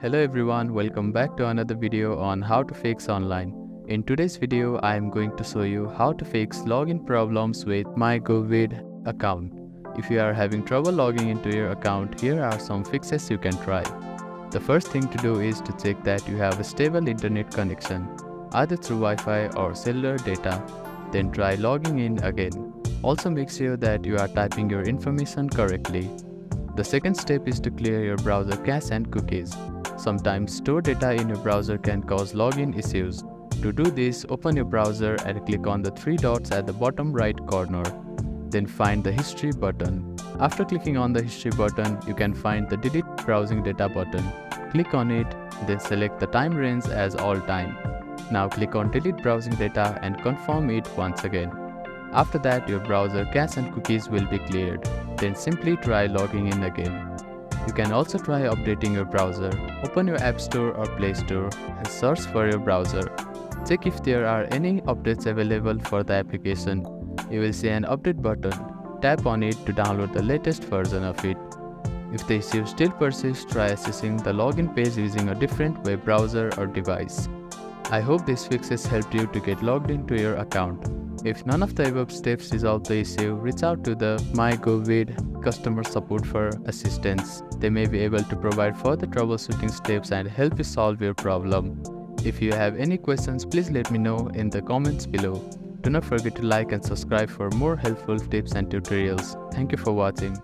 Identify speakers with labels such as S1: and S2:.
S1: Hello everyone, welcome back to another video on how to fix online. In today's video, I am going to show you how to fix login problems with Mygovid account. If you are having trouble logging into your account, here are some fixes you can try. The first thing to do is to check that you have a stable internet connection, either through Wi-Fi or cellular data. Then try logging in again. Also make sure that you are typing your information correctly. The second step is to clear your browser cache and cookies. Sometimes stored data in your browser can cause login issues. To do this, open your browser and click on the three dots at the bottom right corner. Then find the history button. After clicking on the history button, you can find the delete browsing data button. Click on it, then select the time range as all time. Now click on delete browsing data and confirm it once again. After that, your browser cache and cookies will be cleared. Then simply try logging in again. You can also try updating your browser. Open your App Store or Play Store and search for your browser. Check if there are any updates available for the application. You will see an update button. Tap on it to download the latest version of it. If the issue still persists, try accessing the login page using a different web browser or device. I hope these fixes helped you to get logged into your account. If none of the above steps resolve the issue, reach out to the Mygovid customer support for assistance. They may be able to provide further troubleshooting steps and help you solve your problem. If you have any questions, please let me know in the comments below. Do not forget to like and subscribe for more helpful tips and tutorials. Thank you for watching.